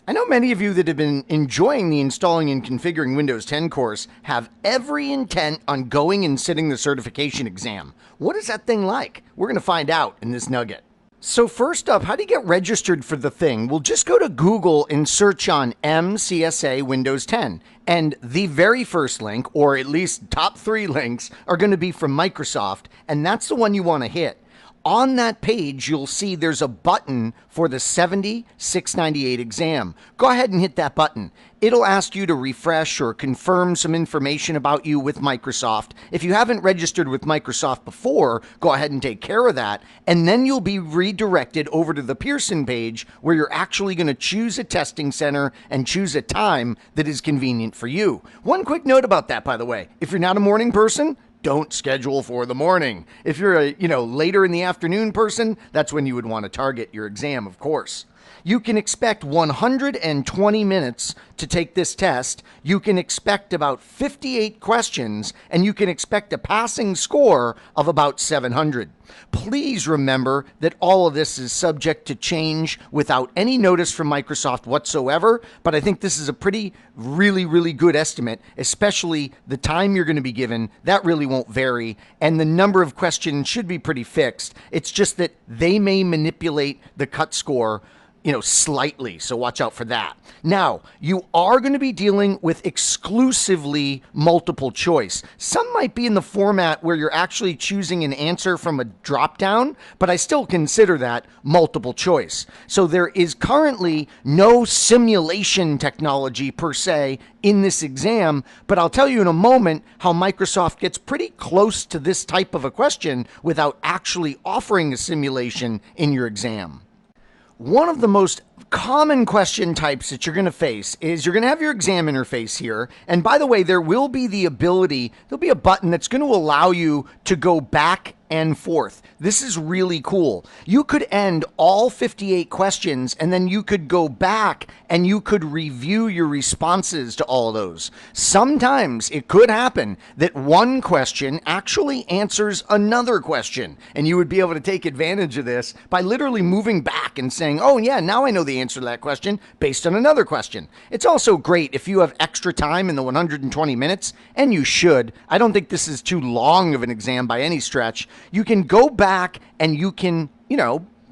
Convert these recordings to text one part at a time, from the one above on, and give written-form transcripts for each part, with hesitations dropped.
I know many of you that have been enjoying the installing and configuring Windows 10 course have every intent on going and sitting the certification exam. What is that thing like? We're going to find out in this nugget. So first up, how do you get registered for the thing? Well, just go to Google and search on MCSA Windows 10. And the very first link, or at least top 3 links, are going to be from Microsoft, and that's the one you want to hit. On that page, you'll see there's a button for the 70698 exam. Go ahead and hit that button. It'll ask you to refresh or confirm some information about you with Microsoft. If you haven't registered with Microsoft before, go ahead and take care of that. And then you'll be redirected over to the Pearson page where you're actually going to choose a testing center and choose a time that is convenient for you. One quick note about that, by the way. If you're not a morning person, don't schedule for the morning. If you're a, later in the afternoon person, that's when you would want to target your exam, of course. You can expect 120 minutes to take this test. You can expect about 58 questions, and you can expect a passing score of about 700. Please remember that all of this is subject to change without any notice from Microsoft whatsoever, but I think this is a really good estimate, especially the time you're going to be given. That really won't vary, and the number of questions should be pretty fixed. It's just that they may manipulate the cut score slightly, so watch out for that. Now, you are going to be dealing with exclusively multiple choice. Some might be in the format where you're actually choosing an answer from a drop-down, but I still consider that multiple choice. So there is currently no simulation technology per se in this exam, but I'll tell you in a moment how Microsoft gets pretty close to this type of a question without actually offering a simulation in your exam. One of the most common question types that you're going to face is you're going to have your exam interface here. And by the way, there will be the ability, there'll be a button that's going to allow you to go back and forth. This is really cool. You could end all 58 questions and then you could go back and you could review your responses to all of those. Sometimes it could happen that one question actually answers another question, and you would be able to take advantage of this by literally moving back and saying, oh yeah, now I know the answer to that question based on another question. It's also great if you have extra time in the 120 minutes, and you should. I don't think this is too long of an exam by any stretch. You can go back and you can,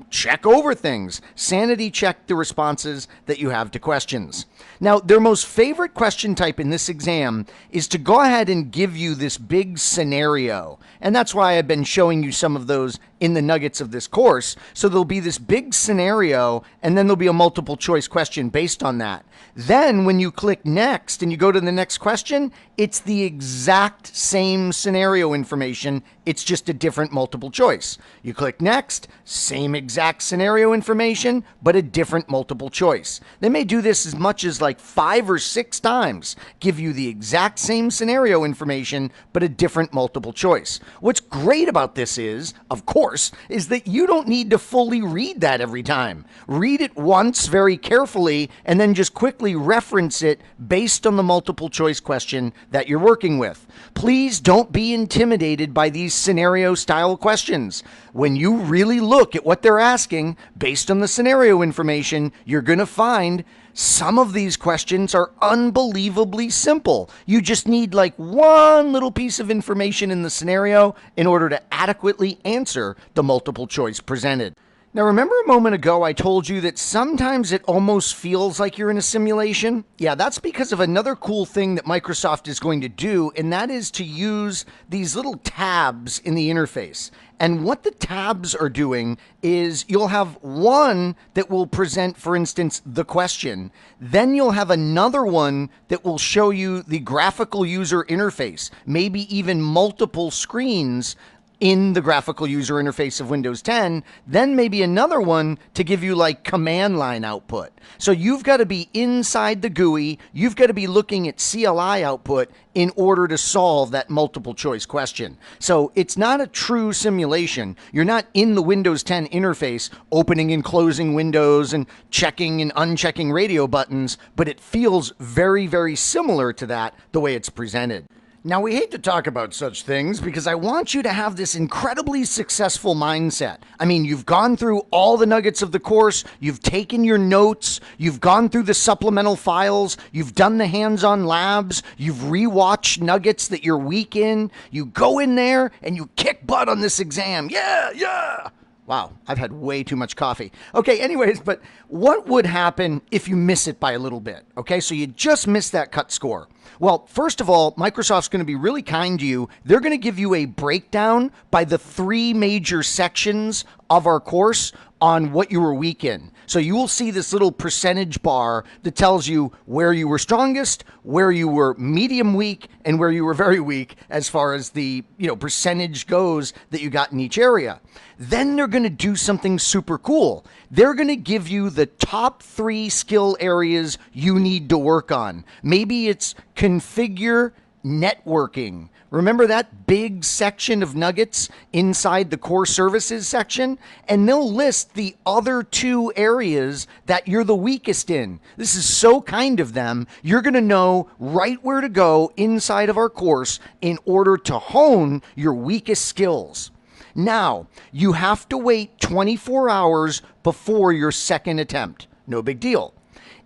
check over things, sanity check the responses that you have to questions. Now, their most favorite question type in this exam is to go ahead and give you this big scenario. And that's why I've been showing you some of those in the nuggets of this course. So there'll be this big scenario, and then there'll be a multiple choice question based on that. Then when you click next and you go to the next question, it's the exact same scenario information. It's just a different multiple choice. You click next, same exact scenario information, but a different multiple choice. They may do this as much as like 5 or 6 times, give you the exact same scenario information, but a different multiple choice. What's great about this is, of course, is that you don't need to fully read that every time. Read it once very carefully and then just quickly reference it based on the multiple choice question that you're working with. Please don't be intimidated by these scenario style questions. When you really look at what they're asking based on the scenario information, you're going to find some of these questions are unbelievably simple. You just need like one little piece of information in the scenario in order to adequately answer the multiple choice presented. Now, remember a moment ago I told you that sometimes it almost feels like you're in a simulation? Yeah, that's because of another cool thing that Microsoft is going to do, and that is to use these little tabs in the interface. And what the tabs are doing is you'll have one that will present, for instance, the question. Then you'll have another one that will show you the graphical user interface, maybe even multiple screens in the graphical user interface of Windows 10, then maybe another one to give you like command line output. So you've got to be inside the GUI, you've got to be looking at CLI output in order to solve that multiple choice question. So it's not a true simulation. You're not in the Windows 10 interface opening and closing windows and checking and unchecking radio buttons, but it feels very, very similar to that the way it's presented. Now, we hate to talk about such things because I want you to have this incredibly successful mindset. I mean, you've gone through all the nuggets of the course, you've taken your notes, you've gone through the supplemental files, you've done the hands-on labs, you've rewatched nuggets that you're weak in. You go in there and you kick butt on this exam. Yeah. Wow, I've had way too much coffee. Okay, anyways, but what would happen if you miss it by a little bit? Okay, so you just missed that cut score. Well, first of all, Microsoft's going to be really kind to you. They're going to give you a breakdown by the 3 major sections of our course on what you were weak in. So you will see this little percentage bar that tells you where you were strongest, where you were medium weak, and where you were very weak as far as the, percentage goes that you got in each area. Then they're going to do something super cool. They're going to give you the top 3 skill areas you need to work on. Maybe it's configure networking. Remember that big section of nuggets inside the core services section? And they'll list the other 2 areas that you're the weakest in. This is so kind of them. You're going to know right where to go inside of our course in order to hone your weakest skills. Now, you have to wait 24 hours before your second attempt. No big deal.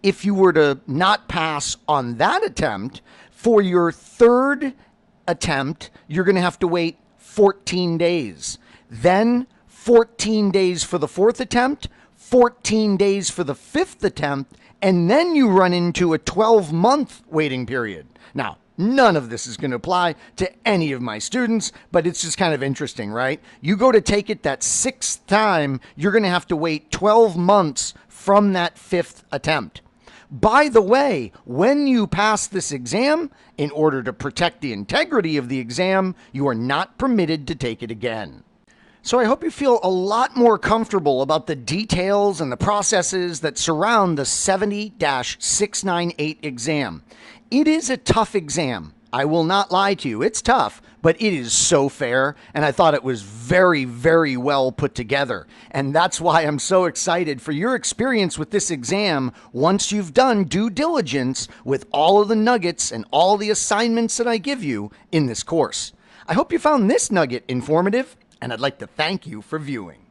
If you were to not pass on that attempt, for your third attempt, you're going to have to wait 14 days. Then 14 days for the 4th attempt, 14 days for the 5th attempt, and then you run into a 12-month waiting period. Now, none of this is going to apply to any of my students, but it's just kind of interesting, right? You go to take it that 6th time, you're going to have to wait 12 months from that 5th attempt. By the way, when you pass this exam, in order to protect the integrity of the exam, you are not permitted to take it again. So I hope you feel a lot more comfortable about the details and the processes that surround the 70-698 exam. It is a tough exam. I will not lie to you. It's tough, but it is so fair, and I thought it was very, very well put together. And that's why I'm so excited for your experience with this exam once you've done due diligence with all of the nuggets and all the assignments that I give you in this course. I hope you found this nugget informative, and I'd like to thank you for viewing.